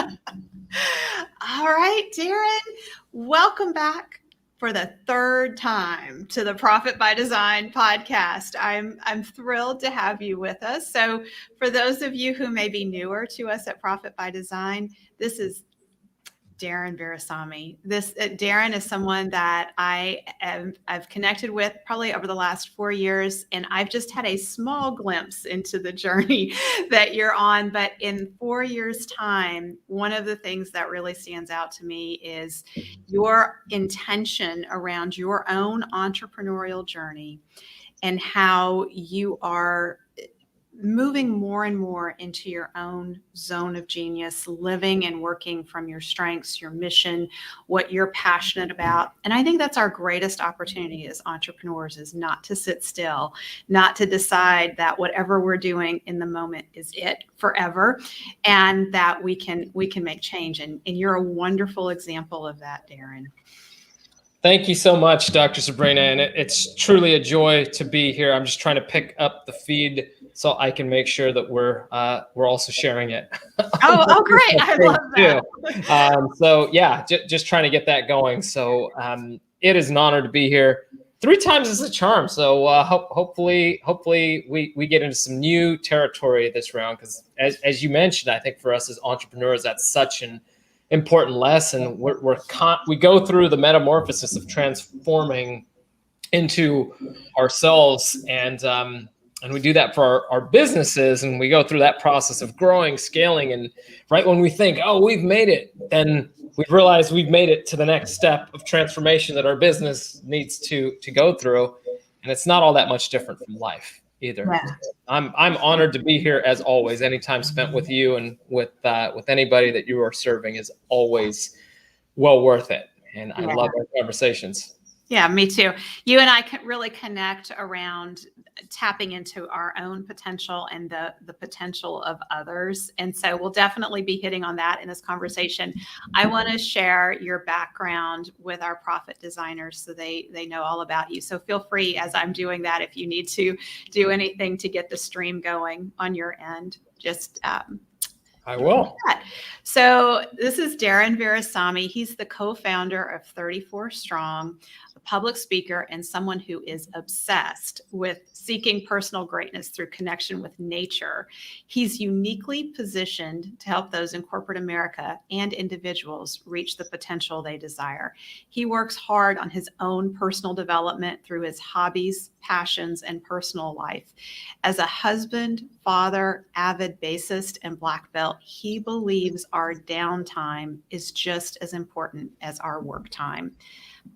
All right, Darren, welcome back for the third time to the Profit by Design podcast. I'm thrilled to have you with us. So for those of you who may be newer to us at Profit by Design, this is Darren Virassammy. Darren is someone that I've connected with probably over the last 4 years, and I've just had a small glimpse into the journey that you're on. But in 4 years' time, one of the things that really stands out to me is your intention around your own entrepreneurial journey and how you are moving more and more into your own zone of genius, living and working from your strengths, your mission, what you're passionate about. And I think that's our greatest opportunity as entrepreneurs, is not to sit still, not to decide that whatever we're doing in the moment is it forever, and that we can make change. And you're a wonderful example of that, Darren. Thank you so much, Dr. Sabrina. And it's truly a joy to be here. I'm just trying to pick up the feed so I can make sure that we're also sharing it. Oh, great. I love that. So yeah, just trying to get that going. So it is an honor to be here. 3 times is a charm. So hopefully we get into some new territory this round, because as you mentioned, I think for us as entrepreneurs, that's such an important lesson. We go through the metamorphosis of transforming into ourselves, and we do that for our businesses, and we go through that process of growing, scaling, and right when we think, oh, we've made it, then we realize we've made it to the next step of transformation that our business needs to go through, and it's not all that much different from life either. Yeah. I'm honored to be here as always. Any time spent with you and with anybody that you are serving is always well worth it, and I love our conversations. Yeah, me too. You and I can really connect around tapping into our own potential and the potential of others. And so we'll definitely be hitting on that in this conversation. I want to share your background with our profit designers so they know all about you. So feel free, as I'm doing that, if you need to do anything to get the stream going on your end, just I will. So this is Darren Virassammy. He's the co-founder of 34 Strong, a public speaker, and someone who is obsessed with seeking personal greatness through connection with nature. He's uniquely positioned to help those in corporate America and individuals reach the potential they desire. He works hard on his own personal development through his hobbies, passions, and personal life. As a husband, father, avid bassist, and black belt, he believes our downtime is just as important as our work time.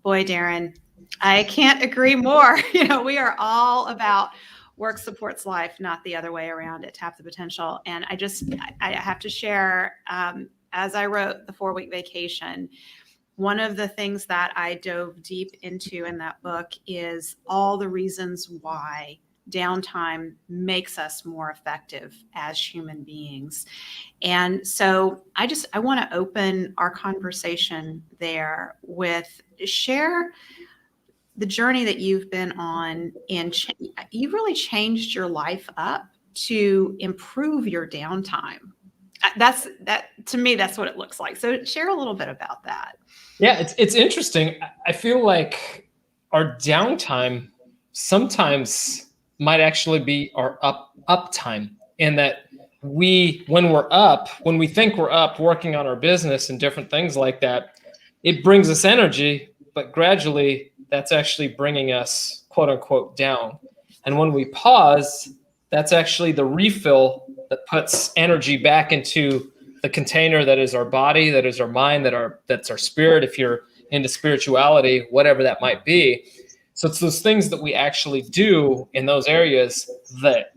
Boy, Darren, I can't agree more. We are all about work supports life, not the other way around at Tap the Potential. And I have to share, as I wrote The 4-Week Vacation, one of the things that I dove deep into in that book is all the reasons why downtime makes us more effective as human beings. And so I want to open our conversation there with share the journey that you've been on, and you really changed your life up to improve your downtime. To me, that's what it looks like. So share a little bit about that. Yeah, it's interesting. I feel like our downtime sometimes might actually be our uptime, in that when we think we're up working on our business and different things like that, it brings us energy, but gradually that's actually bringing us quote unquote down. And when we pause, that's actually the refill that puts energy back into the container that is our body, that is our mind, that's our spirit, if you're into spirituality, whatever that might be. So it's those things that we actually do in those areas that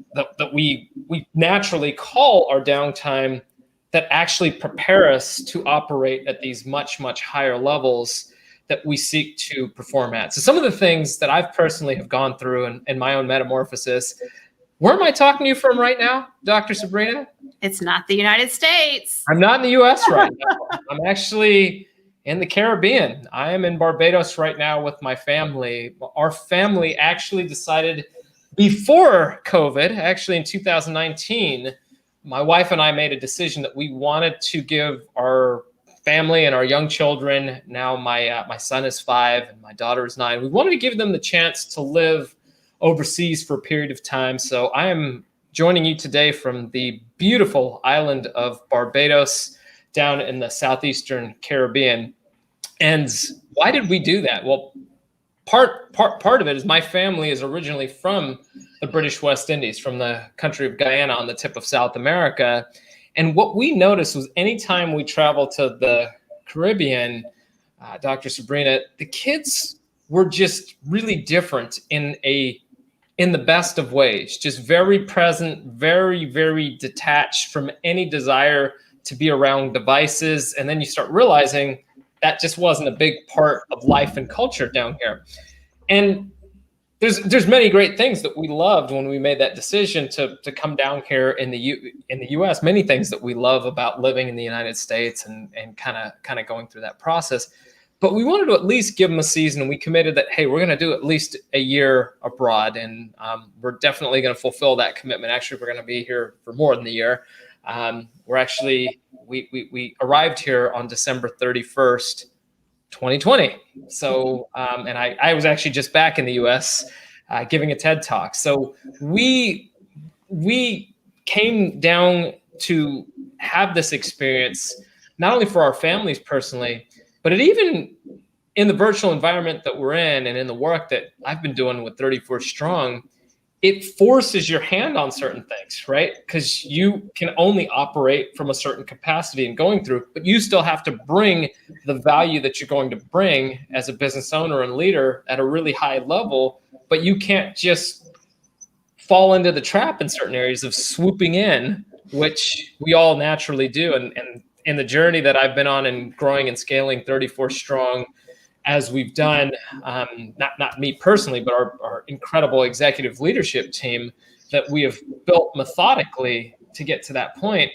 we naturally call our downtime, that actually prepare us to operate at these much, much higher levels that we seek to perform at. So some of the things that I've personally have gone through in my own metamorphosis. Where am I talking to you from right now, Dr. Sabrina? It's not the United States. I'm not in the U.S. right now. I'm actually in the Caribbean. I am in Barbados right now with my family. Our family actually decided before COVID, actually in 2019, my wife and I made a decision that we wanted to give our family and our young children, now my son is 5 and my daughter is 9, we wanted to give them the chance to live overseas for a period of time. So I am joining you today from the beautiful island of Barbados down in the southeastern Caribbean. And why did we do that? Well, part of it is my family is originally from the British West Indies, from the country of Guyana on the tip of South America. And what we noticed was anytime we traveled to the Caribbean, Dr. Sabrina, the kids were just really different in the best of ways, just very present, very, very detached from any desire to be around devices. And then you start realizing that just wasn't a big part of life and culture down here. And there's many great things that we loved when we made that decision to come down here in the U.S. Many things that we love about living in the United States and kind of going through that process. But we wanted to at least give them a season, and we committed that, hey, we're going to do at least a year abroad, and we're definitely going to fulfill that commitment. Actually, we're going to be here for more than a year. We're actually we arrived here on December 31st. 2020. So, and I was actually just back in the US giving a TED Talk. So we came down to have this experience, not only for our families personally, but even in the virtual environment that we're in and in the work that I've been doing with 34 Strong, it forces your hand on certain things, right? Because you can only operate from a certain capacity and going through, but you still have to bring the value that you're going to bring as a business owner and leader at a really high level, but you can't just fall into the trap in certain areas of swooping in, which we all naturally do. And in the journey that I've been on in growing and scaling 34 Strong, as we've done, not me personally, but our incredible executive leadership team that we have built methodically to get to that point,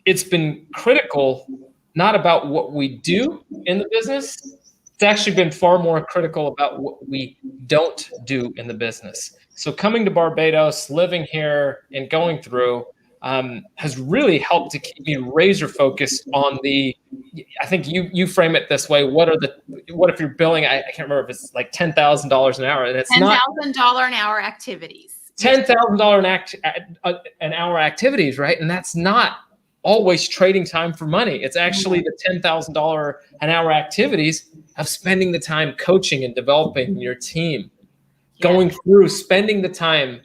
it's been critical, not about what we do in the business. It's actually been far more critical about what we don't do in the business. So coming to Barbados, living here, and going through has really helped to keep me razor focused on I think you frame it this way. What if you're billing, I can't remember if it's like $10,000 an hour, and it's not $10,000 an hour activities. $10,000 an hour activities, right? And that's not always trading time for money. It's actually the $10,000 an hour activities of spending the time coaching and developing your team, going through, spending the time,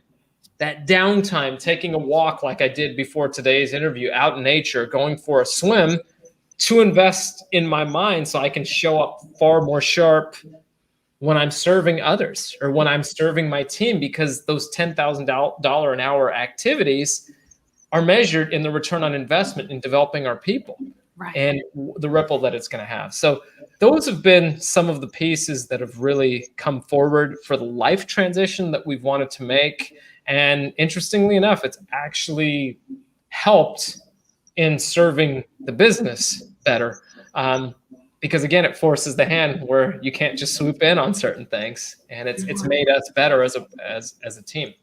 that downtime, taking a walk like I did before today's interview, out in nature, going for a swim, to invest in my mind so I can show up far more sharp when I'm serving others or when I'm serving my team, because those $10,000 an hour activities are measured in the return on investment in developing our people, right, and the ripple that it's going to have. So those have been some of the pieces that have really come forward for the life transition that we've wanted to make. And interestingly enough, it's actually helped in serving the business better. Because again, it forces the hand where you can't just swoop in on certain things, and it's made us better as a team.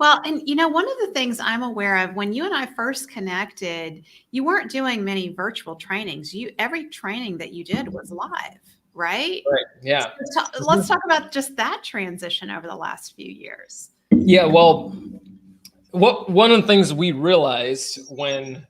Well, and one of the things I'm aware of, when you and I first connected, you weren't doing many virtual trainings. Every training that you did was live, right? Right. Yeah. So let's talk about just that transition over the last few years. Yeah. Well, one of the things we realized when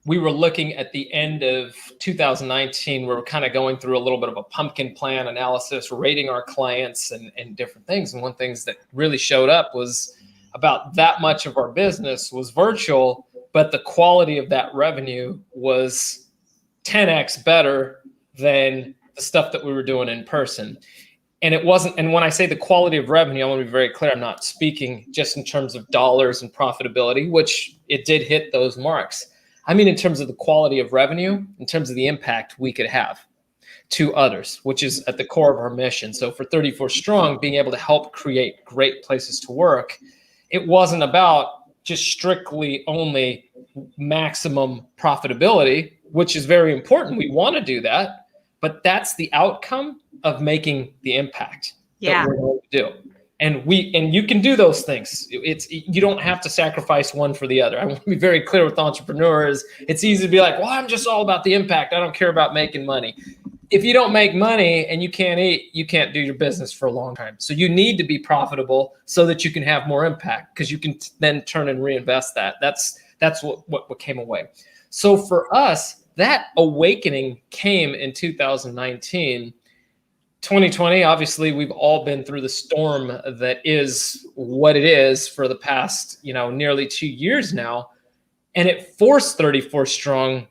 we were looking at the end of 2019, we were kind of going through a little bit of a pumpkin plan analysis, rating our clients and different things. And one of the things that really showed up was about that much of our business was virtual, but the quality of that revenue was 10x better than the stuff that we were doing in person. And it wasn't, and when I say the quality of revenue, I want to be very clear, I'm not speaking just in terms of dollars and profitability, which it did hit those marks. I mean, in terms of the quality of revenue, in terms of the impact we could have to others, which is at the core of our mission. So for 34 Strong, being able to help create great places to work, it wasn't about just strictly only maximum profitability, which is very important. We want to do that, but that's the outcome of making the impact that we're going to do. And you can do those things. You don't have to sacrifice one for the other. I want to be very clear with entrepreneurs. It's easy to be like, well, I'm just all about the impact. I don't care about making money. If you don't make money and you can't eat, you can't do your business for a long time. So you need to be profitable so that you can have more impact, because you can then turn and reinvest that. That's what came away. So for us, that awakening came in 2019. 2020, obviously, we've all been through the storm that is what it is for the past, nearly 2 years now. And it forced 34 Strong,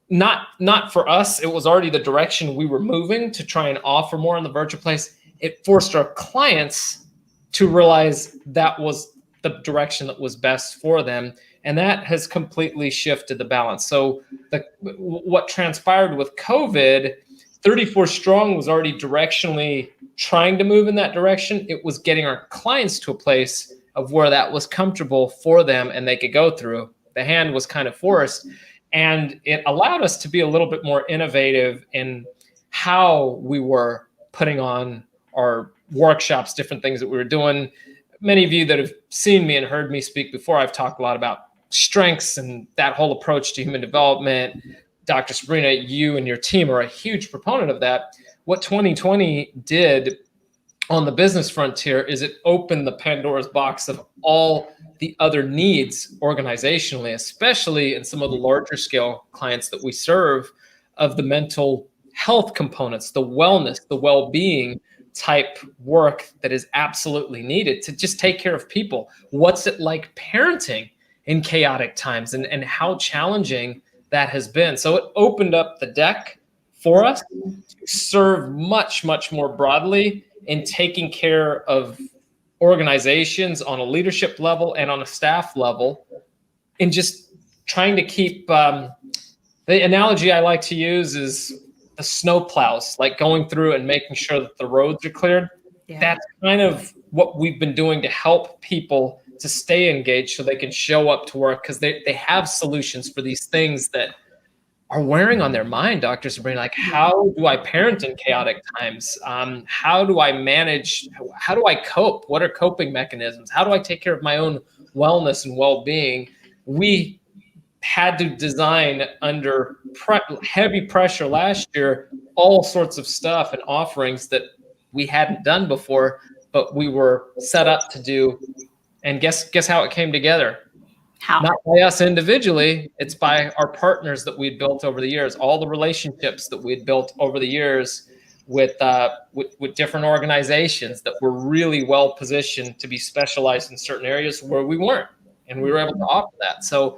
not for us. It was already the direction we were moving to try and offer more in the virtual place. It forced our clients to realize that was the direction that was best for them. And that has completely shifted the balance. So what transpired with COVID, 34 Strong was already directionally trying to move in that direction. It was getting our clients to a place of where that was comfortable for them and they could go through. The hand was kind of forced, and it allowed us to be a little bit more innovative in how we were putting on our workshops, different things that we were doing. Many of you that have seen me and heard me speak before, I've talked a lot about strengths and that whole approach to human development. Dr. Sabrina, you and your team are a huge proponent of that. What 2020 did on the business frontier is it opened the Pandora's box of all the other needs organizationally, especially in some of the larger scale clients that we serve, of the mental health components, the wellness, the well-being type work that is absolutely needed to just take care of people. What's it like parenting in chaotic times, and how challenging that has been. So it opened up the deck for us to serve much, much more broadly in taking care of organizations on a leadership level and on a staff level, and just trying to keep, the analogy I like to use is the snow plows, like going through and making sure that the roads are cleared. Yeah. That's kind of what we've been doing to help people to stay engaged so they can show up to work, because they have solutions for these things that are wearing on their mind, Dr. Sabrina. Like, how do I parent in chaotic times? How do I manage? How do I cope? What are coping mechanisms? How do I take care of my own wellness and well-being? We had to design under heavy pressure last year all sorts of stuff and offerings that we hadn't done before, but we were set up to do. And guess how it came together? How? Not by us individually, it's by our partners that we'd built over the years, all the relationships that we'd built over the years with different organizations that were really well positioned to be specialized in certain areas where we weren't, and we were able to offer that. So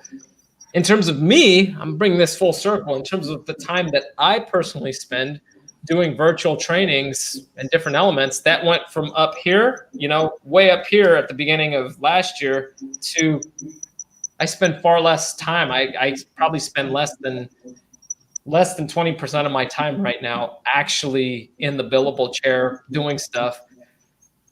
in terms of me, I'm bringing this full circle in terms of the time that I personally spend doing virtual trainings and different elements. That went from up here, way up here at the beginning of last year, to I spend far less time. I probably spend less than 20% of my time right now actually in the billable chair doing stuff.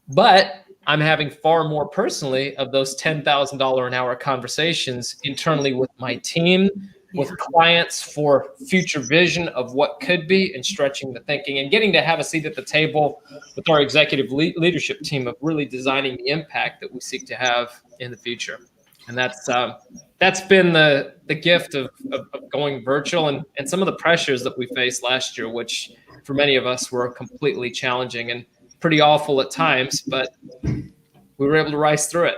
But I'm having far more personally of those $10,000 an hour conversations internally with my team, with clients, for future vision of what could be, and stretching the thinking and getting to have a seat at the table with our executive leadership team of really designing the impact that we seek to have in the future. And that's been the gift of going virtual, and some of the pressures that we faced last year, which for many of us were completely challenging and pretty awful at times, but we were able to rise through it,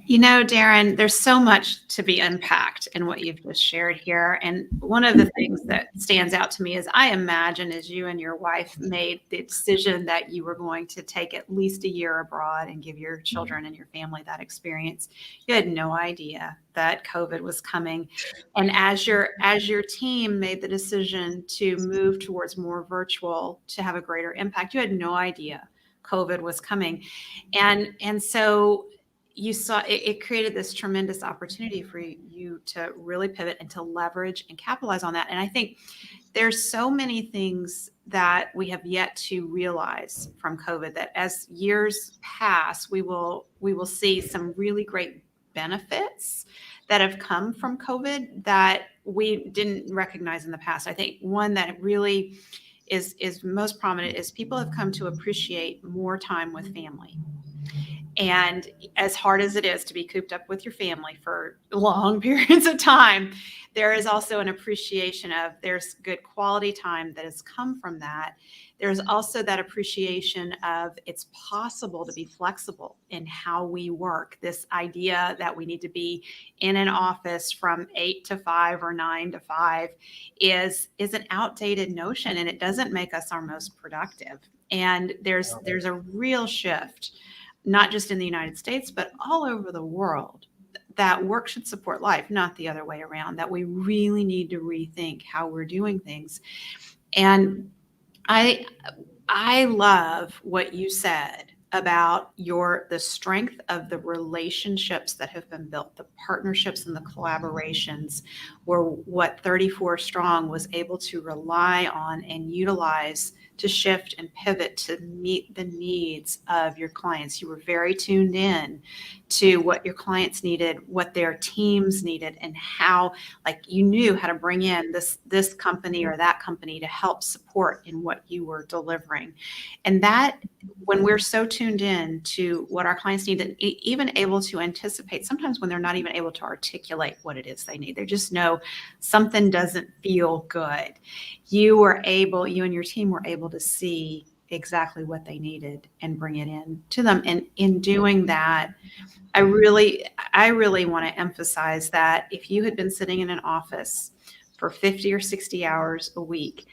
Darren, there's so much to be unpacked in what you've just shared here. And one of the things that stands out to me is, I imagine, as you and your wife made the decision that you were going to take at least a year abroad and give your children and your family that experience, you had no idea that COVID was coming. And as your team made the decision to move towards more virtual to have a greater impact, you had no idea COVID was coming. And so you saw it created this tremendous opportunity for you to really pivot and to leverage and capitalize on that. And I think there's so many things that we have yet to realize from COVID, that as years pass, we will see some really great benefits that have come from COVID that we didn't recognize in the past. I think one that really is most prominent is people have come to appreciate more time with family. And as hard as it is to be cooped up with your family for long periods of time, there is also an appreciation of there's good quality time that has come from that. There's also that appreciation of it's possible to be flexible in how we work. This idea that we need to be in an office from 8 to 5 or 9 to 5 is an outdated notion, and it doesn't make us our most productive. And there's a real shift, not just in the United States, but all over the world, that work should support life, not the other way around, that we really need to rethink how we're doing things. And I love what you said about the strength of the relationships that have been built, the partnerships and the collaborations, were what 34 Strong was able to rely on and utilize to shift and pivot to meet the needs of your clients. You were very tuned in to what your clients needed, what their teams needed, and how, like, you knew how to bring in this company or that company to help support in what you were delivering. And that, when we're so tuned in to what our clients need, and even able to anticipate, sometimes when they're not even able to articulate what it is they need, they just know something doesn't feel good. You and your team were able to see exactly what they needed and bring it in to them. And in doing that, I really want to emphasize that if you had been sitting in an office for 50 or 60 hours a week,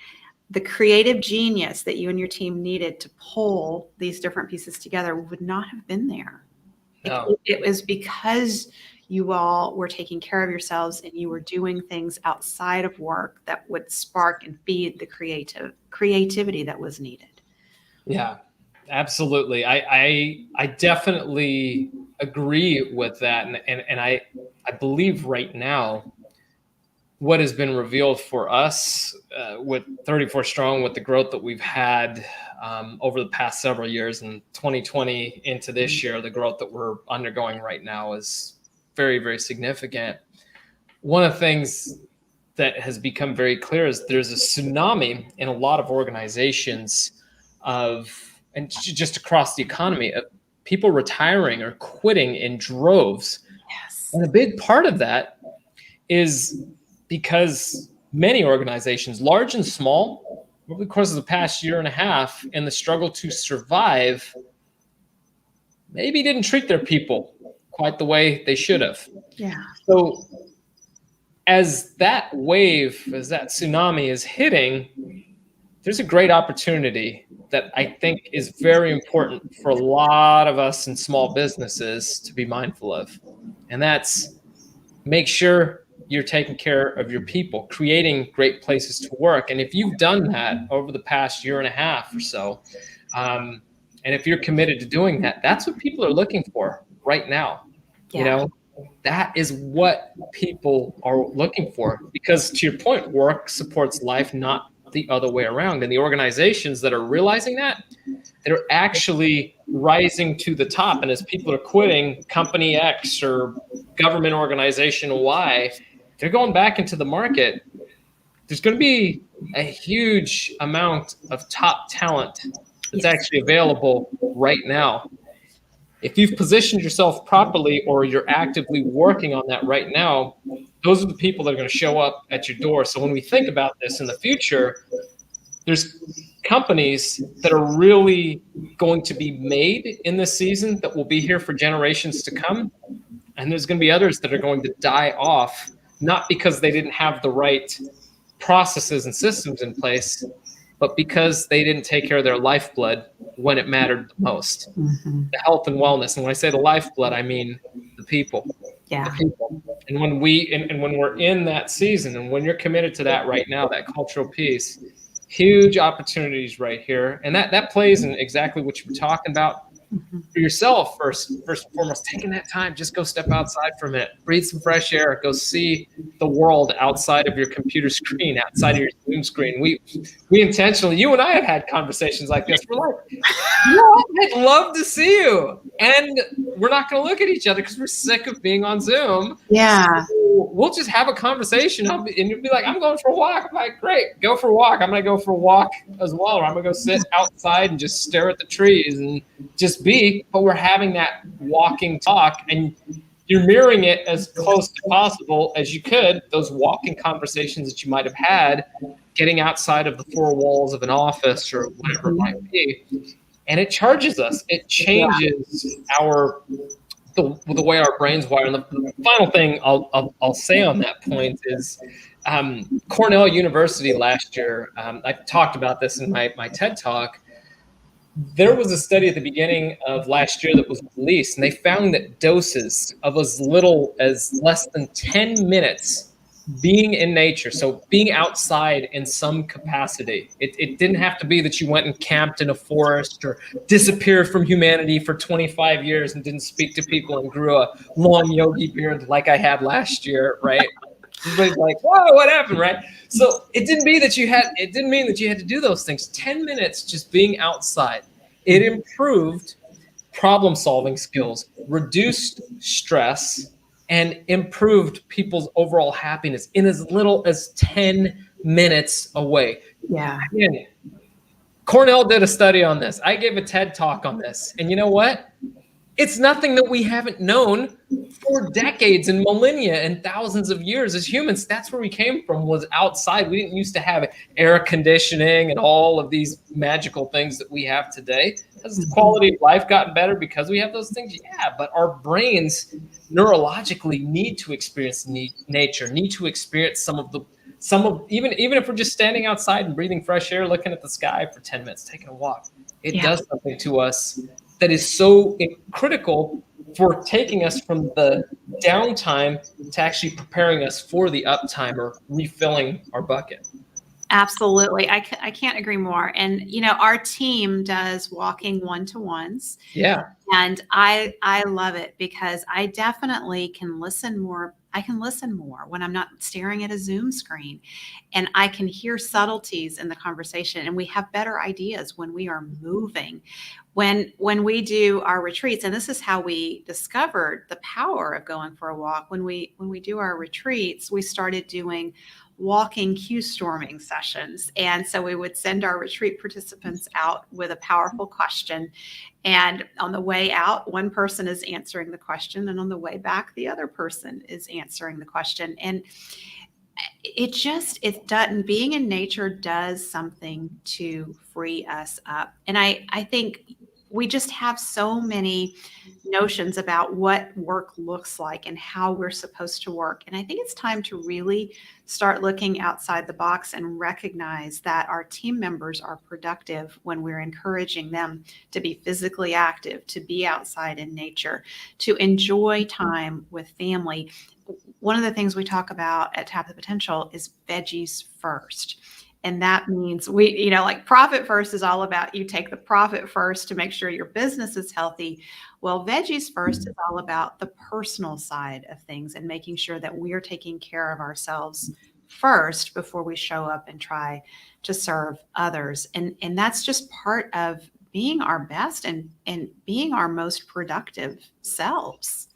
the creative genius that you and your team needed to pull these different pieces together would not have been there. No. It was because you all were taking care of yourselves and you were doing things outside of work that would spark and feed the creativity that was needed. Yeah, absolutely. I definitely agree with that. And I believe right now, what has been revealed for us with 34 Strong, with the growth that we've had over the past several years, and 2020 into this year, the growth that we're undergoing right now is very, very significant. One of the things that has become very clear is there's a tsunami in a lot of organizations and just across the economy, of people retiring or quitting in droves. Yes. And a big part of that is because many organizations, large and small, over the course of the past year and a half, in the struggle to survive, maybe didn't treat their people quite the way they should have. Yeah. So as that wave, as that tsunami is hitting, there's a great opportunity that I think is very important for a lot of us in small businesses to be mindful of. And that's, make sure you're taking care of your people, creating great places to work. And if you've done that over the past year and a half or so, and if you're committed to doing that, that's what people are looking for right now. Yeah. You know, that is what people are looking for, because to your point, work supports life, not the other way around. And the organizations that are realizing that, they're actually rising to the top. And as people are quitting company X or government organization Y, they're going back into the market. There's going to be a huge amount of top talent that's actually available right now. If you've positioned yourself properly, or you're actively working on that right now, those are the people that are going to show up at your door. So when we think about this in the future, there's companies that are really going to be made in this season that will be here for generations to come. And there's going to be others that are going to die off, not because they didn't have the right processes and systems in place, but because they didn't take care of their lifeblood when it mattered the most. Mm-hmm. The health and wellness. And when I say the lifeblood, I mean the people. Yeah. The people. And when when we're in that season, and when you're committed to that right now, that cultural piece, huge opportunities right here. And that plays in exactly what you were talking about. Mm-hmm. For yourself, first and foremost, taking that time, just go step outside for a minute, breathe some fresh air, go see the world outside of your computer screen, outside of your Zoom screen. We intentionally, you and I have had conversations like this. We're like, I'd love to see you. And we're not going to look at each other because we're sick of being on Zoom. Yeah. So we'll just have a conversation, and you'll be like, I'm going for a walk. I'm like, great, go for a walk. I'm going to go for a walk as well, or I'm going to go sit outside and just stare at the trees and just be. But we're having that walking talk, and you're mirroring it as close to possible as you could, those walking conversations that you might have had, getting outside of the four walls of an office or whatever it might be. And it charges us. It changes the way our brains wire. And the final thing I'll say on that point is Cornell University last year, I talked about this in my TED Talk. There was a study at the beginning of last year that was released, and they found that doses of as little as less than 10 minutes being in nature, so being outside in some capacity. It didn't have to be that you went and camped in a forest or disappeared from humanity for 25 years and didn't speak to people and grew a long yogi beard like I had last year, right? Everybody's like, whoa, what happened, right? So it didn't mean that you had to do those things. 10 minutes just being outside. It improved problem solving skills, reduced stress, and improved people's overall happiness in as little as 10 minutes away. Yeah. Again, Cornell did a study on this. I gave a TED Talk on this. And you know what? It's nothing that we haven't known for decades and millennia and thousands of years as humans. That's where we came from, was outside. We didn't used to have air conditioning and all of these magical things that we have today. Has the quality of life gotten better because we have those things? Yeah, but our brains neurologically need to experience nature, need to experience some of even if we're just standing outside and breathing fresh air, looking at the sky for 10 minutes, taking a walk. It does something to us that is so critical for taking us from the downtime to actually preparing us for the uptime or refilling our bucket. Absolutely. I can't agree more. And, our team does walking one-to-ones. Yeah. And I love it because I definitely can listen more. I can listen more when I'm not staring at a Zoom screen, and I can hear subtleties in the conversation, and we have better ideas when we are moving. When we do our retreats, and this is how we discovered the power of going for a walk. When we do our retreats, we started doing walking cue storming sessions. And so we would send our retreat participants out with a powerful question. And on the way out, one person is answering the question. And on the way back, the other person is answering the question. And being in nature does something to free us up. And I think we just have so many notions about what work looks like and how we're supposed to work. And I think it's time to really start looking outside the box and recognize that our team members are productive when we're encouraging them to be physically active, to be outside in nature, to enjoy time with family. One of the things we talk about at Tap the Potential is veggies first. And that means profit first is all about you take the profit first to make sure your business is healthy. Well, veggies first is all about the personal side of things and making sure that we're taking care of ourselves first before we show up and try to serve others. And that's just part of being our best and being our most productive selves.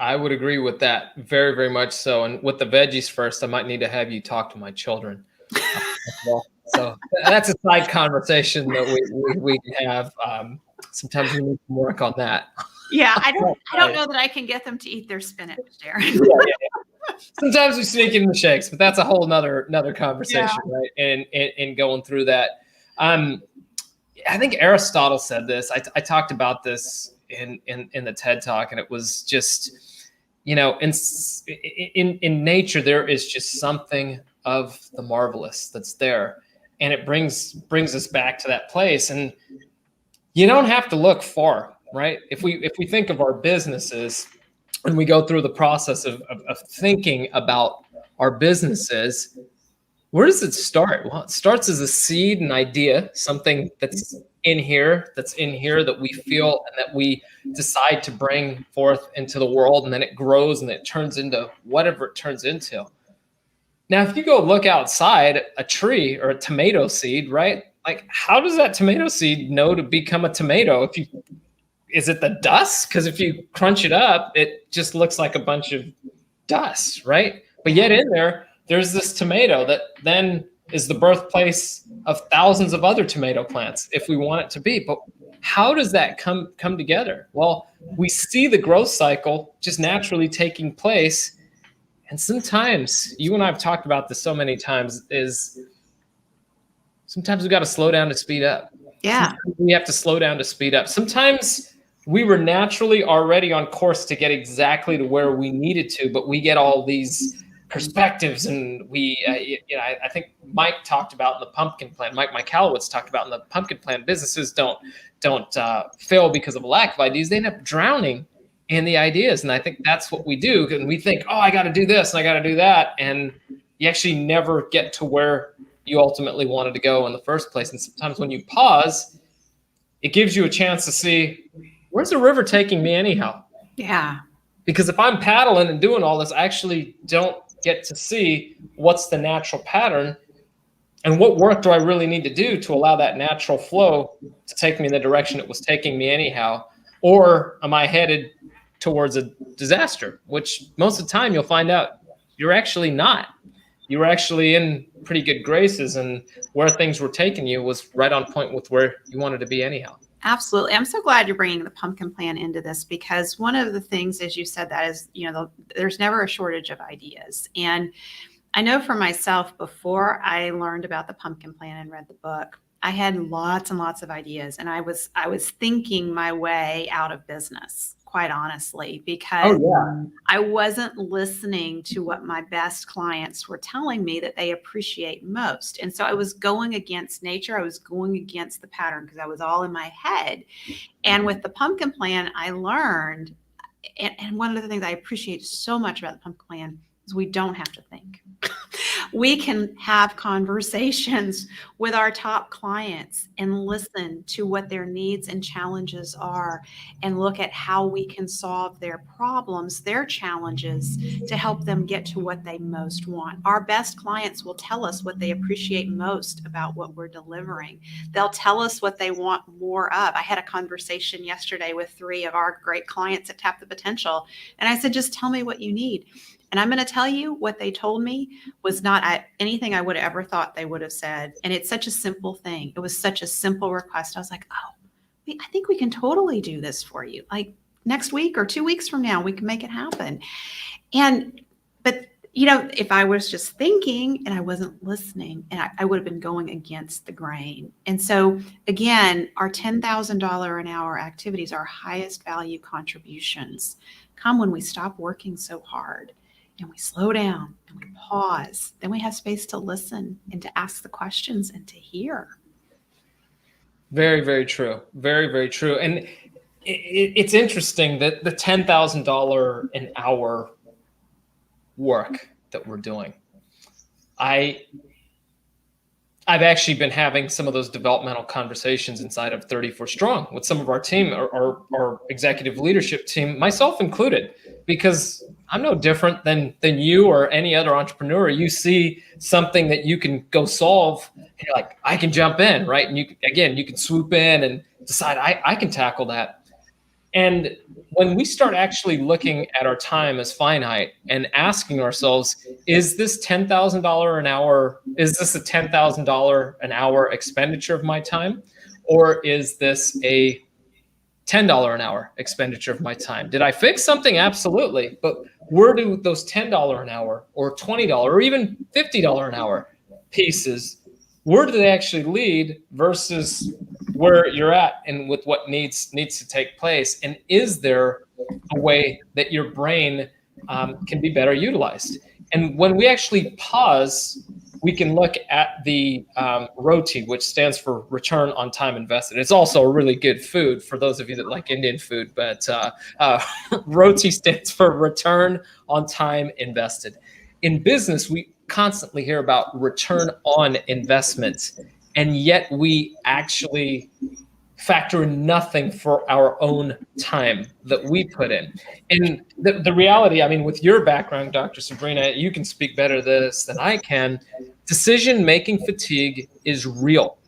I would agree with that very, very much so. And with the veggies first, I might need to have you talk to my children. So that's a side conversation that we can have. Sometimes we need to work on that. Yeah, I don't know that I can get them to eat their spinach, Darren. Yeah. Sometimes we sneak in the shakes, but that's a whole nother conversation, right? And going through that. I think Aristotle said this. I talked about this in the TED Talk, and it was just, in nature there is just something of the marvelous that's there, and it brings us back to that place. And you don't have to look far, right? If we think of our businesses and we go through the process of thinking about our businesses, where does it start? Well, it starts as a seed, an idea, something that's in here that we feel and that we decide to bring forth into the world, and then it grows and it turns into whatever it turns into. Now, if you go look outside a tree or a tomato seed, right? Like, how does that tomato seed know to become a tomato? If you is it the dust? Because if you crunch it up, it just looks like a bunch of dust, right? But yet in there's this tomato that then is the birthplace of thousands of other tomato plants if we want it to be. But how does that come together? Well, we see the growth cycle just naturally taking place. And sometimes, you and I have talked about this so many times, is sometimes we got to slow down to speed up. Yeah. Sometimes we have to slow down to speed up. Sometimes we were naturally already on course to get exactly to where we needed to, but we get all these perspectives, and we, I think Mike talked about in the pumpkin plan. Mike Michalowicz talked about in the pumpkin plan. Businesses don't fail because of a lack of ideas. They end up drowning in the ideas, and I think that's what we do. And we think, oh, I got to do this and I got to do that, and you actually never get to where you ultimately wanted to go in the first place. And sometimes when you pause, it gives you a chance to see, where's the river taking me anyhow? Yeah. Because if I'm paddling and doing all this, I actually don't get to see what's the natural pattern and what work do I really need to do to allow that natural flow to take me in the direction it was taking me anyhow. Or am I headed towards a disaster, which most of the time you'll find out you're actually not. You were actually in pretty good graces, and where things were taking you was right on point with where you wanted to be anyhow. Absolutely. I'm so glad you're bringing the pumpkin plan into this, because one of the things, as you said, that is, there's never a shortage of ideas. And I know for myself, before I learned about the pumpkin plan and read the book, I had lots and lots of ideas, and I was thinking my way out of business, quite honestly, because I wasn't listening to what my best clients were telling me that they appreciate most. And so I was going against nature. I was going against the pattern because I was all in my head. And with the pumpkin plan, I learned, and one of the things I appreciate so much about the pumpkin plan is we don't have to think. We can have conversations with our top clients and listen to what their needs and challenges are, and look at how we can solve their problems, their challenges, to help them get to what they most want. Our best clients will tell us what they appreciate most about what we're delivering. They'll tell us what they want more of. I had a conversation yesterday with 3 of our great clients at Tap the Potential, and I said, just tell me what you need. And I'm going to tell you, what they told me was not anything I would have ever thought they would have said. And it's such a simple thing. It was such a simple request. I was like, oh, I think we can totally do this for you. Like next week or 2 weeks from now, we can make it happen. But if I was just thinking and I wasn't listening, and I would have been going against the grain. And so again, our $10,000 an hour activities, our highest value contributions, come when we stop working so hard. And we slow down and we pause. Then we have space to listen and to ask the questions and to hear. Very, very true. Very, very true. And it's interesting that the $10,000 an hour work that we're doing, I've actually been having some of those developmental conversations inside of 34 Strong with some of our team, our executive leadership team, myself included, because I'm no different than you or any other entrepreneur. You see something that you can go solve, and you're like, I can jump in, right? And you can swoop in and decide I can tackle that. And when we start actually looking at our time as finite and asking ourselves, is this $10,000 an hour? Is this a $10,000 an hour expenditure of my time? Or is this a $10 an hour expenditure of my time? Did I fix something? Absolutely. But where do those $10 an hour or $20 or even $50 an hour pieces, where do they actually lead versus where you're at and with what needs to take place? And is there a way that your brain can be better utilized? And when we actually pause, we can look at the ROTI, which stands for Return on Time Invested. It's also a really good food for those of you that like Indian food, but ROTI stands for Return on Time Invested. In business, we constantly hear about return on investments, and yet we actually factor in nothing for our own time that we put in. And the reality, I mean, with your background, Dr. Sabrina, you can speak better this than I can. Decision-making fatigue is real.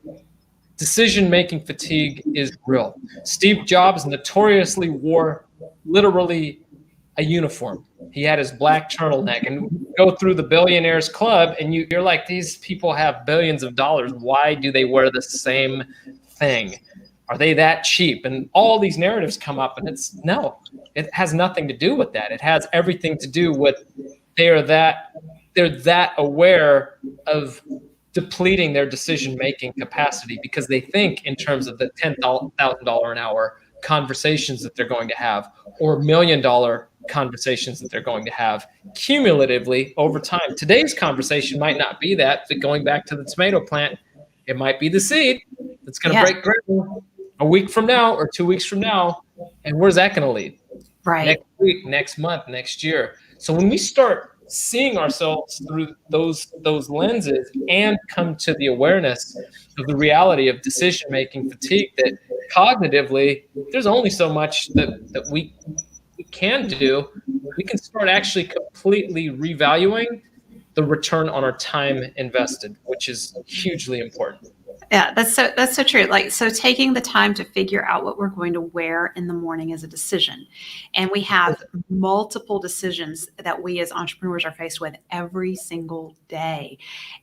decision-making fatigue is real. Steve Jobs notoriously wore literally a uniform. He had his black turtleneck, and go through the billionaires club and you're like, these people have billions of dollars. Why do they wear the same thing? Are they that cheap? And all these narratives come up, and no, it has nothing to do with that. It has everything to do with they're that aware of depleting their decision-making capacity because they think in terms of the $10,000 an hour conversations that they're going to have, or $1 million conversations that they're going to have cumulatively over time. Today's conversation might not be that, but going back to the tomato plant, it might be the seed that's going to break ground a week from now or 2 weeks from now. And where's that going to lead? Right. Next week, next month, next year. So when we start seeing ourselves through those lenses and come to the awareness of the reality of decision-making fatigue, that cognitively, there's only so much that we can do, we can start actually completely revaluing the return on our time invested, which is hugely important. Yeah, that's so true. Like, so taking the time to figure out what we're going to wear in the morning is a decision. And we have multiple decisions that we as entrepreneurs are faced with every single day.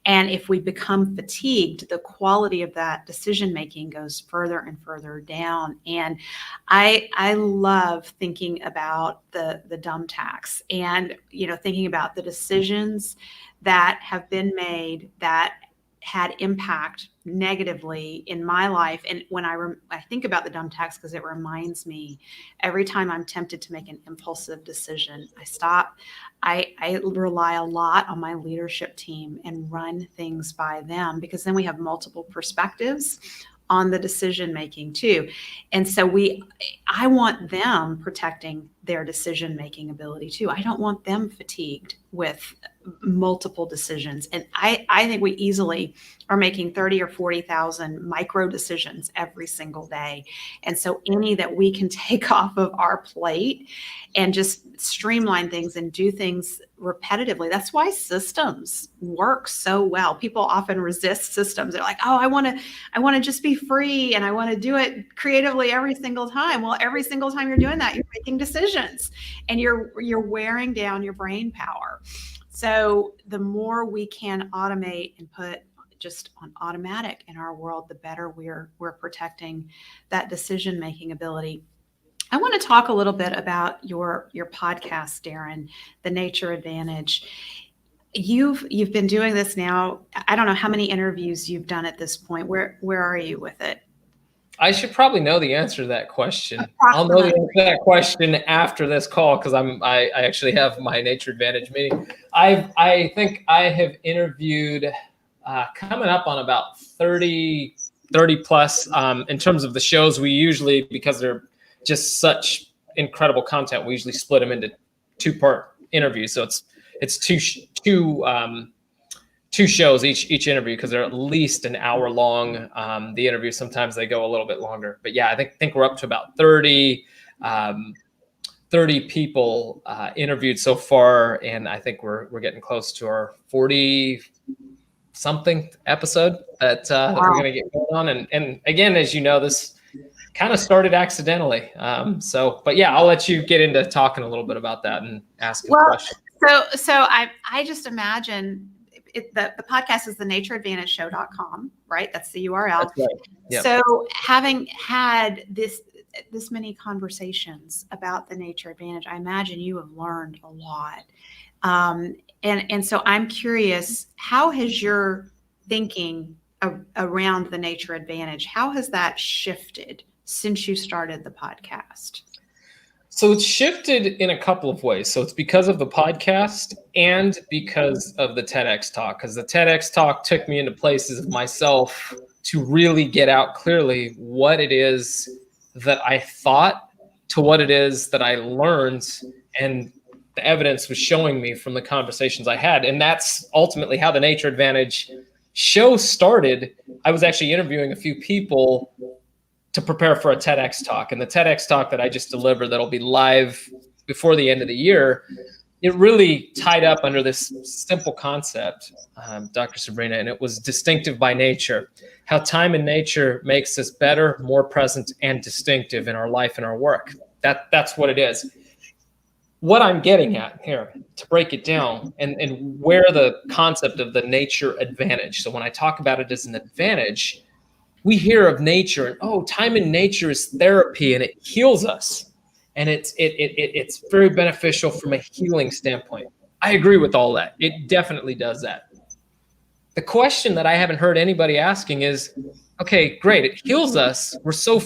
And if we become fatigued, the quality of that decision making goes further and further down. And I love thinking about the dumb tax and, thinking about the decisions that have been made that had impact negatively in my life. And when I think about the dumb tax, because it reminds me every time I'm tempted to make an impulsive decision, I stop. I rely a lot on my leadership team and run things by them, because then we have multiple perspectives on the decision making too. And so I want them protecting their decision making ability too. I don't want them fatigued with multiple decisions. And I think we easily are making 30 or 40,000 micro decisions every single day. And so any that we can take off of our plate and just streamline things and do things repetitively. That's why systems work so well. People often resist systems. They're like, oh, I want to just be free and I want to do it creatively every single time. Well, every single time you're doing that, you're making decisions and you're wearing down your brain power. So the more we can automate and put just on automatic in our world, the better we're protecting that decision-making ability. I want to talk a little bit about your podcast, Darren, The Nature Advantage. You've been doing this now. I don't know how many interviews you've done at this point. Where are you with it? I should probably know the answer to that question. I'll know the answer to that question after this call, because I actually have my Nature Advantage meeting. I think I have interviewed coming up on about 30 plus in terms of the shows. We usually, because they're just such incredible content, we usually split them into 2-part interviews. So it's two shows each interview, because they're at least an hour long. The interviews, sometimes they go a little bit longer, but yeah, I think we're up to about 30 people interviewed so far, and I think we're getting close to our 40 something episode that we're going to get going on. And again, as you know, this kind of started accidentally. But yeah, I'll let you get into talking a little bit about that and asking questions. So I just imagine the podcast is thenatureadvantageshow.com, right? That's the URL. That's right. Yep. So having had this many conversations about the Nature Advantage, I imagine you have learned a lot. And so I'm curious, how has your thinking around the Nature Advantage, how has that shifted since you started the podcast? So it's shifted in a couple of ways. So it's because of the podcast and because of the TEDx talk, because the TEDx talk took me into places of myself to really get out clearly what it is that I thought to what it is that I learned, and the evidence was showing me from the conversations I had. And that's ultimately how the Nature Advantage show started. I was actually interviewing a few people to prepare for a TEDx talk. And the TEDx talk that I just delivered, that'll be live before the end of the year, it really tied up under this simple concept, Dr. Sabrina, and it was distinctive by nature. How time and nature makes us better, more present, and distinctive in our life and our work. That's what it is. What I'm getting at here, to break it down, and where the concept of the nature advantage. So when I talk about it as an advantage, we hear of nature and, oh, time in nature is therapy and it heals us. And it's very beneficial from a healing standpoint. I agree with all that. It definitely does that. The question that I haven't heard anybody asking is, okay, great, it heals us. We're so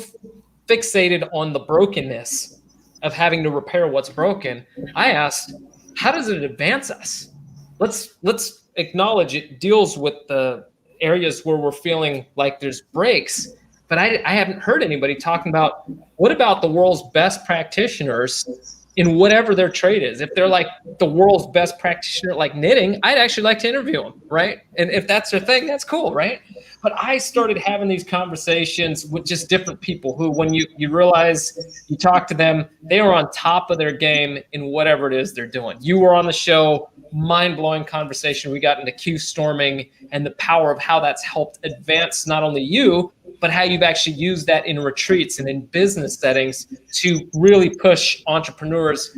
fixated on the brokenness of having to repair what's broken. I asked, how does it advance us? Let's acknowledge it deals with the areas where we're feeling like there's breaks. But I haven't heard anybody talking about, what about the world's best practitioners in whatever their trade is? If they're like the world's best practitioner, like knitting, I'd actually like to interview them, right? And if that's their thing, that's cool, right? But I started having these conversations with just different people who, when you realize you talk to them, they are on top of their game in whatever it is they're doing. You were on the show, mind-blowing conversation. We got into Q storming and the power of how that's helped advance not only you, but how you've actually used that in retreats and in business settings to really push entrepreneurs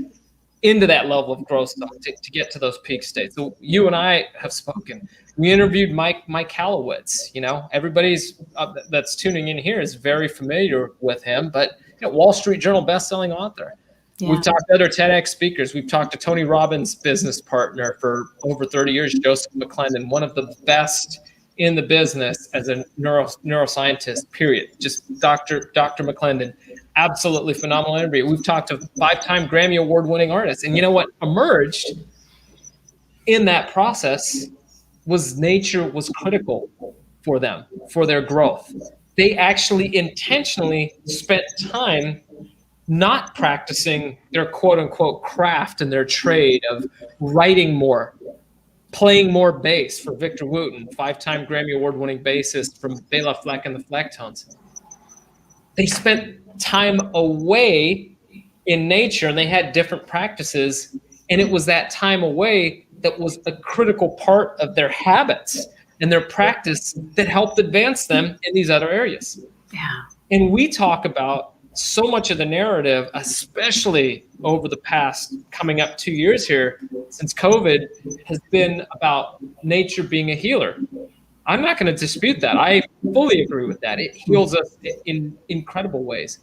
into that level of growth to get to those peak states. So you and I have spoken. We interviewed Mike Kalowitz. You know, everybody's that's tuning in here is very familiar with him, but Wall Street Journal bestselling author. Yeah. We've talked to other TEDx speakers. We've talked to Tony Robbins' business partner for over 30 years, Joseph McClendon, one of the best in the business as a neuroscientist, period. Just Dr. McClendon, absolutely phenomenal interview. We've talked to 5-time Grammy Award-winning artists. And you know what emerged in that process was nature was critical for them, for their growth. They actually intentionally spent time not practicing their quote-unquote craft and their trade of writing more, playing more bass for Victor Wooten, 5-time Grammy Award-winning bassist from Bela Fleck and the Flecktones. They spent time away in nature and they had different practices. And it was that time away that was a critical part of their habits and their practice that helped advance them in these other areas. Yeah. And we talk about so much of the narrative, especially over the past coming up 2 years here since COVID, has been about nature being a healer. I'm not going to dispute that. I fully agree with that. It heals us in incredible ways.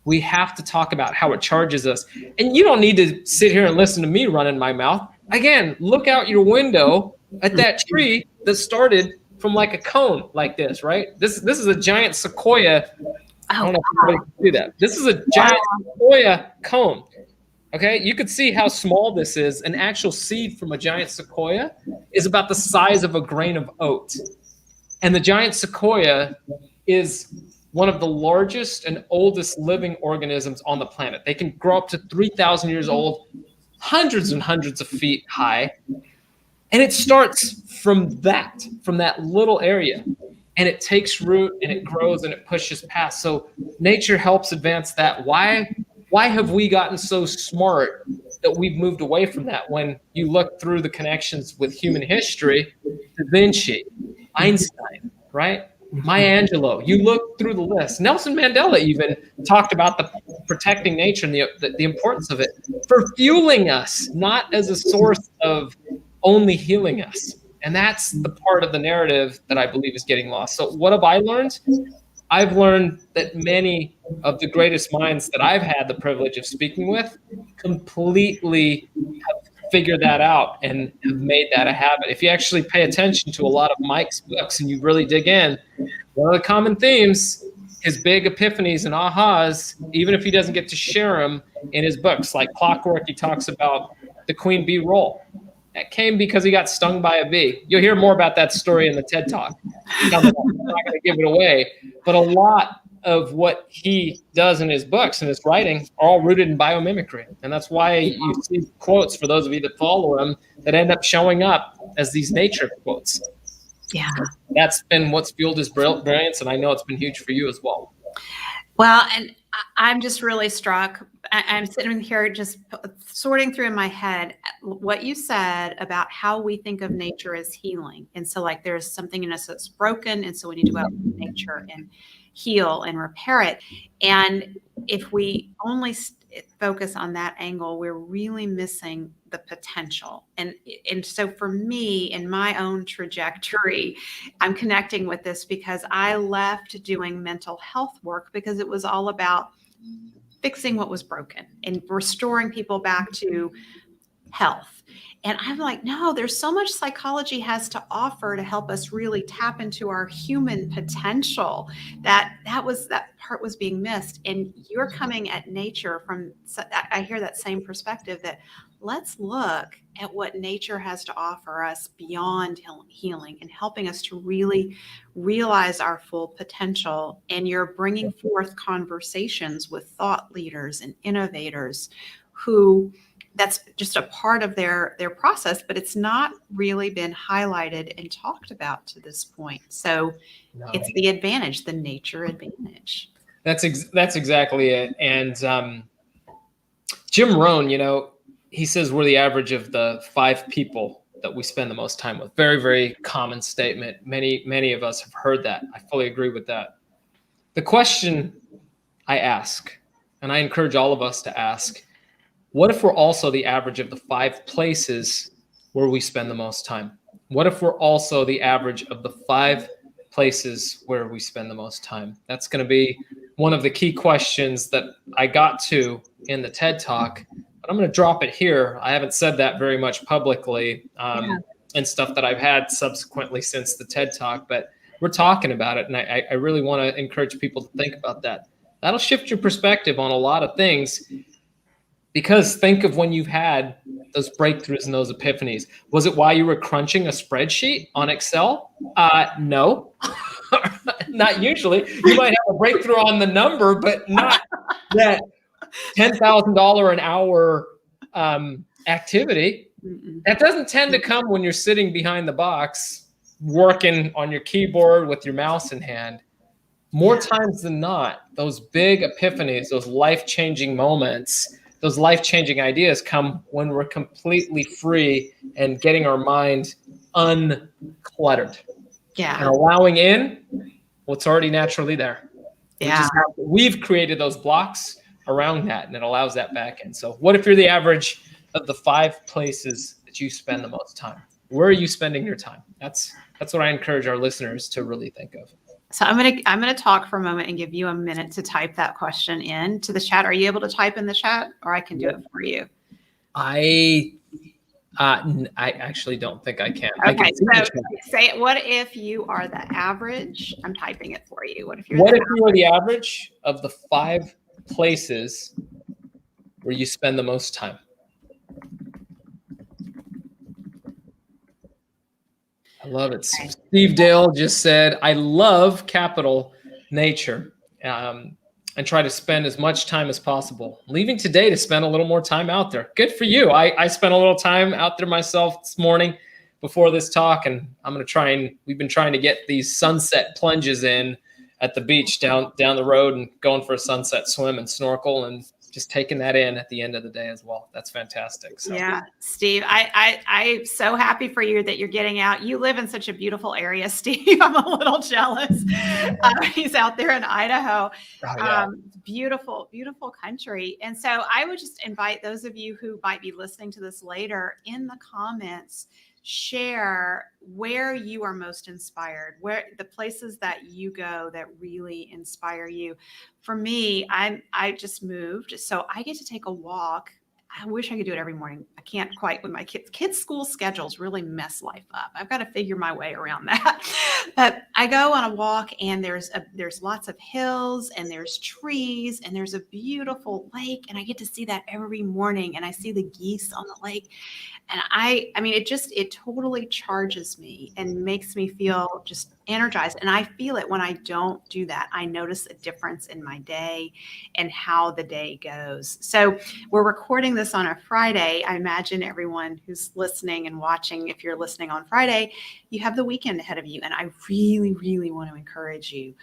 We have to talk about how it charges us. And you don't need to sit here and listen to me running my mouth. Again, look out your window at that tree that started from like a cone like this, right? This is a giant sequoia. I don't know if anybody can see that. This is a giant sequoia cone. Okay, you could see how small this is. An actual seed from a giant sequoia is about the size of a grain of oat. And the giant sequoia is one of the largest and oldest living organisms on the planet. They can grow up to 3,000 years old, hundreds and hundreds of feet high. And it starts from that little area. And it takes root and it grows and it pushes past. So nature helps advance that. Why have we gotten so smart that we've moved away from that? When you look through the connections with human history, Da Vinci, Einstein, right? Maya Angelou, you look through the list. Nelson Mandela even talked about the protecting nature and the importance of it for fueling us, not as a source of only healing us. And that's the part of the narrative that I believe is getting lost. So what have I learned? I've learned that many of the greatest minds that I've had the privilege of speaking with completely have figured that out and have made that a habit. If you actually pay attention to a lot of Mike's books and you really dig in, one of the common themes, his big epiphanies and ahas, even if he doesn't get to share them in his books, like Clockwork, he talks about the queen bee role. That came because he got stung by a bee. You'll hear more about that story in the TED Talk. I'm not going to give it away. But a lot of what he does in his books and his writing are all rooted in biomimicry. And that's why you see quotes, for those of you that follow him, that end up showing up as these nature quotes. Yeah. That's been what's fueled his brilliance, and I know it's been huge for you as well. Well, and I'm just really struck. I'm sitting here just sorting through in my head what you said about how we think of nature as healing. And so, like, there's something in us that's broken. And so we need to go out into nature and heal and repair it. And if we only focus on that angle, we're really missing the potential. And so for me, in my own trajectory, I'm connecting with this because I left doing mental health work because it was all about fixing what was broken and restoring people back to health. And I'm like, no, there's so much psychology has to offer to help us really tap into our human potential. That part was being missed. And you're coming at nature from, I hear that same perspective, that let's look at what nature has to offer us beyond healing and helping us to really realize our full potential. And you're bringing forth conversations with thought leaders and innovators who that's just a part of their process, but it's not really been highlighted and talked about to this point. So It's the advantage, the nature advantage. That's exactly it. And Jim Rohn, he says we're the average of the 5 people that we spend the most time with. Very, very common statement. Many of us have heard that. I fully agree with that. The question I ask, and I encourage all of us to ask, what if we're also the average of the 5 places where we spend the most time? What if we're also the average of the 5 places where we spend the most time? That's going to be one of the key questions that I got to in the TED Talk, but I'm going to drop it here. I haven't said that very much publicly and stuff that I've had subsequently since the TED Talk, but we're talking about it, and I really want to encourage people to think about that. That'll shift your perspective on a lot of things. Because think of when you've had those breakthroughs and those epiphanies. Was it while you were crunching a spreadsheet on Excel? No, not usually. You might have a breakthrough on the number, but not that $10,000 an hour activity. That doesn't tend to come when you're sitting behind the box, working on your keyboard with your mouse in hand. More times than not, those big epiphanies, those life-changing moments, those life-changing ideas come when we're completely free and getting our mind uncluttered. And allowing in what's already naturally there. We've created those blocks around that, and it allows that back in. So what if you're the average of the 5 places that you spend the most time? Where are you spending your time? That's what I encourage our listeners to really think of. So I'm gonna talk for a moment and give you a minute to type that question into the chat. Are you able to type in the chat, or I can do it for you? I actually don't think I can. Okay, so say, what if you are the average? I'm typing it for you. What if you are the average of the 5 places where you spend the most time? I love it. Steve Dale just said, I love capital nature and try to spend as much time as possible. Leaving today to spend a little more time out there. Good for you. I spent a little time out there myself this morning before this talk, and I'm going to we've been trying to get these sunset plunges in at the beach down the road and going for a sunset swim and snorkel and just taking that in at the end of the day as well. That's fantastic. So. Yeah, Steve, I'm so happy for you that you're getting out. You live in such a beautiful area, Steve. I'm a little jealous. He's out there in Idaho. Beautiful, beautiful country. And so I would just invite those of you who might be listening to this later in the comments, share where you are most inspired, where the places that you go that really inspire you. For me, I just moved, so I get to take a walk. I wish I could do it every morning. I can't quite with my kids' school schedules really mess life up. I've got to figure my way around that. But I go on a walk, and there's lots of hills, and there's trees, and there's a beautiful lake, and I get to see that every morning, and I see the geese on the lake. And I mean, it totally charges me and makes me feel just energized. And I feel it when I don't do that. I notice a difference in my day and how the day goes. So we're recording this on a Friday. I imagine everyone who's listening and watching, if you're listening on Friday, you have the weekend ahead of you. And I really, really want to encourage you.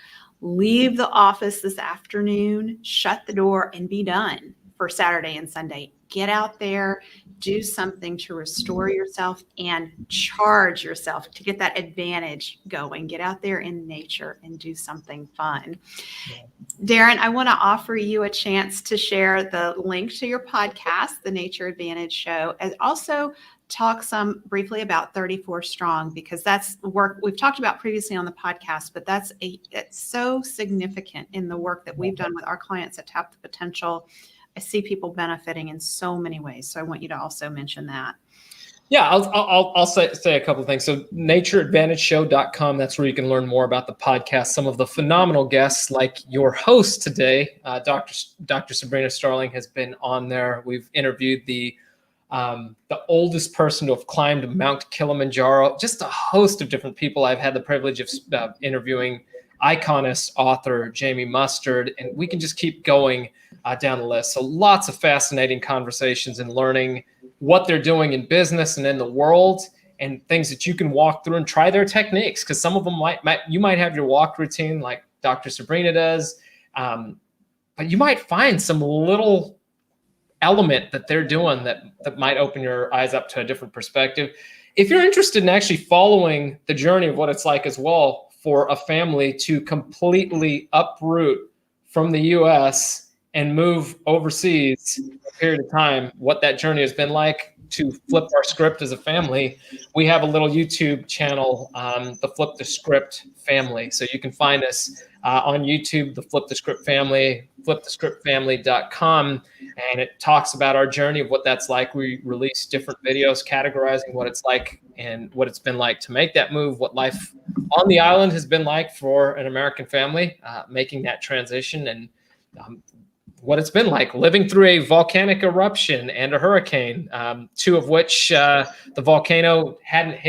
Leave the office this afternoon, shut the door, and be done for Saturday and Sunday. Get out there, do something to restore yourself and charge yourself to get that advantage going. Get out there in nature and do something fun. Darren, I want to offer you a chance to share the link to your podcast, The Nature Advantage Show, and also talk some briefly about 34 Strong, because that's work we've talked about previously on the podcast, but it's so significant in the work that we've done with our clients at Tap the Potential. I see people benefiting in so many ways. So I want you to also mention that. Yeah, I'll say a couple of things. So natureadvantageshow.com, that's where you can learn more about the podcast. Some of the phenomenal guests, like your host today, Dr. Sabrina Starling, has been on there. We've interviewed the oldest person to have climbed Mount Kilimanjaro, just a host of different people. I've had the privilege of interviewing iconist author Jamie Mustard, and we can just keep going down the list. So lots of fascinating conversations and learning what they're doing in business and in the world, and things that you can walk through and try their techniques. Because some of them you might have your walk routine like Dr. Sabrina does, but you might find some little element that they're doing that might open your eyes up to a different perspective. If you're interested in actually following the journey of what it's like as well for a family to completely uproot from the US and move overseas for a period of time, what that journey has been like to flip our script as a family, we have a little YouTube channel, the Flip the Script Family. So you can find us on YouTube, the Flip the Script Family, flipthescriptfamily.com, and it talks about our journey of what that's like. We release different videos categorizing what it's like and what it's been like to make that move, what life on the island has been like for an American family, making that transition, and what it's been like living through a volcanic eruption and a hurricane, two of which the volcano hadn't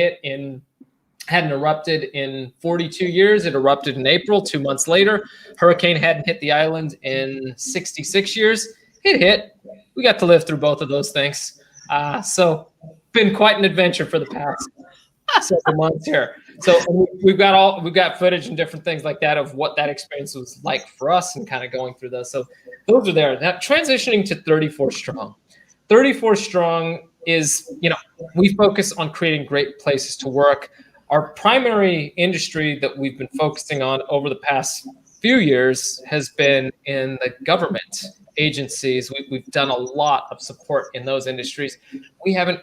erupted in 42 years. It erupted in April, 2 months later. Hurricane hadn't hit the island in 66 years. It hit. We got to live through both of those things. So been quite an adventure for the past several months here. So we've got footage and different things like that of what that experience was like for us and kind of going through those. So those are there. Now transitioning to 34 Strong. 34 Strong is, we focus on creating great places to work. Our primary industry that we've been focusing on over the past few years has been in the government agencies. We've done a lot of support in those industries. We haven't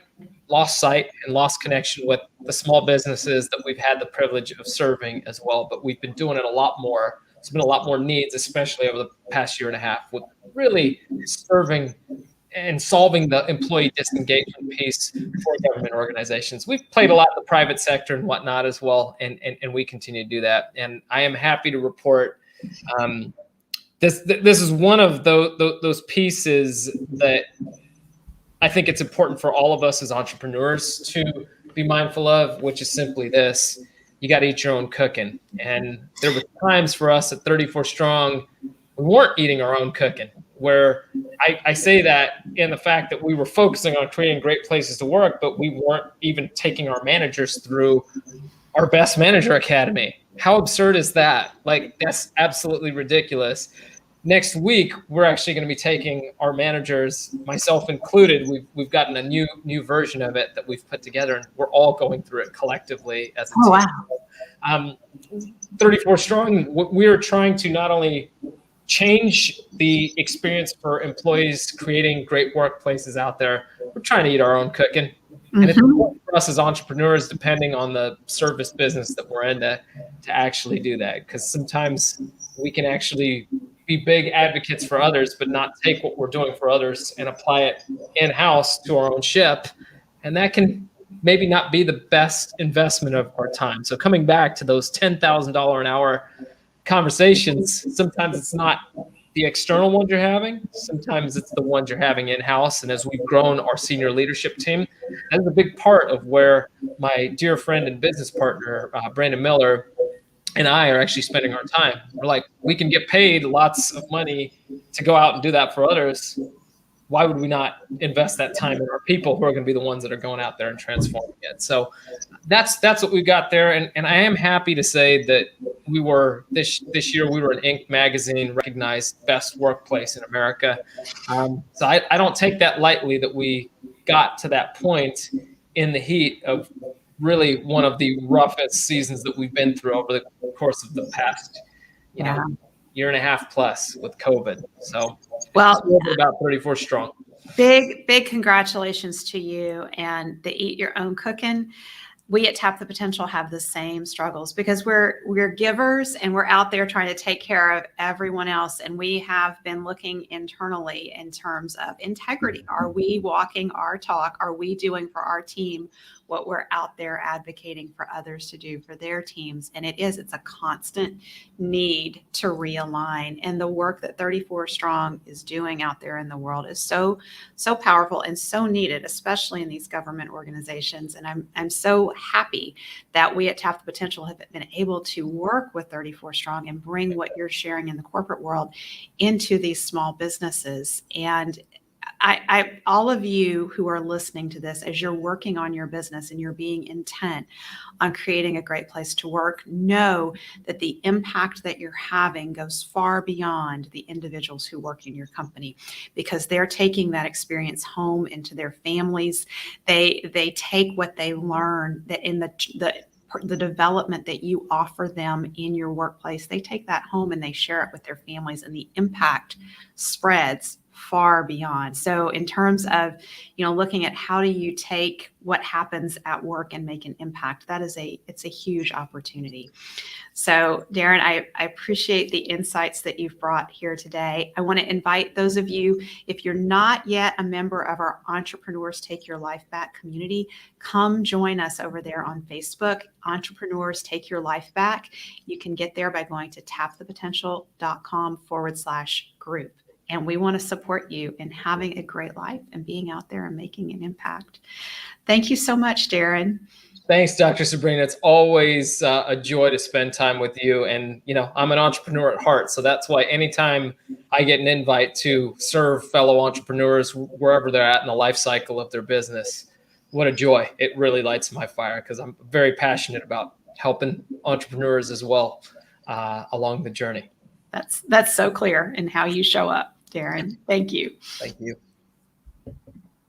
lost sight and lost connection with the small businesses that we've had the privilege of serving as well, but we've been doing it a lot more. There's been a lot more needs, especially over the past year and a half, with really serving and solving the employee disengagement piece for government organizations. We've played a lot in the private sector and whatnot as well, and we continue to do that. And I am happy to report this is one of those pieces that I think it's important for all of us as entrepreneurs to be mindful of, which is simply this: you got to eat your own cooking. And there were times for us at 34 Strong, we weren't eating our own cooking, where I say that in the fact that we were focusing on creating great places to work, but we weren't even taking our managers through our Best Manager Academy. How absurd is that? Like, that's absolutely ridiculous. Next week, we're actually going to be taking our managers, myself included. We've gotten a new version of it that we've put together, and we're all going through it collectively as a team. Wow. 34 Strong, we are trying to not only change the experience for employees creating great workplaces out there, we're trying to eat our own cooking. Mm-hmm. And it's important for us as entrepreneurs, depending on the service business that we're in, to actually do that. Because sometimes we can actually be big advocates for others, but not take what we're doing for others and apply it in-house to our own ship. And that can maybe not be the best investment of our time. So coming back to those $10,000 an hour conversations, sometimes it's not the external ones you're having. Sometimes it's the ones you're having in-house. And as we've grown our senior leadership team, that is a big part of where my dear friend and business partner, Brandon Miller, and I are actually spending our time. We're like, we can get paid lots of money to go out and do that for others. Why would we not invest that time in our people who are going to be the ones that are going out there and transforming it? So that's what we've got there. And I am happy to say that we were this year, we were an Inc. magazine recognized best workplace in America. So I don't take that lightly that we got to that point in the heat of really one of the roughest seasons that we've been through over the course of the past, year and a half plus with COVID. So well, we're about 34 strong. Big congratulations to you and the Eat Your Own Cooking. We at Tap the Potential have the same struggles because we're givers and we're out there trying to take care of everyone else. And we have been looking internally in terms of integrity. Are we walking our talk? Are we doing for our team what we're out there advocating for others to do for their teams? And it's a constant need to realign. And the work that 34 Strong is doing out there in the world is so powerful and so needed, especially in these government organizations. And I'm so happy that we at Tap the Potential have been able to work with 34 Strong and bring what you're sharing in the corporate world into these small businesses. And all of you who are listening to this, as you're working on your business and you're being intent on creating a great place to work, know that the impact that you're having goes far beyond the individuals who work in your company, because they're taking that experience home into their families. They take what they learn that in the development that you offer them in your workplace, they take that home and they share it with their families, and the impact spreads far beyond. So in terms of, looking at how do you take what happens at work and make an impact, it's a huge opportunity. So Darren, I appreciate the insights that you've brought here today. I want to invite those of you, if you're not yet a member of our Entrepreneurs Take Your Life Back community, come join us over there on Facebook, Entrepreneurs Take Your Life Back. You can get there by going to tapthepotential.com/group. And we want to support you in having a great life and being out there and making an impact. Thank you so much, Darren. Thanks, Dr. Sabrina. It's always a joy to spend time with you. And, I'm an entrepreneur at heart. So that's why anytime I get an invite to serve fellow entrepreneurs wherever they're at in the life cycle of their business, what a joy. It really lights my fire because I'm very passionate about helping entrepreneurs as well along the journey. That's so clear in how you show up, Darren. Thank you. Thank you.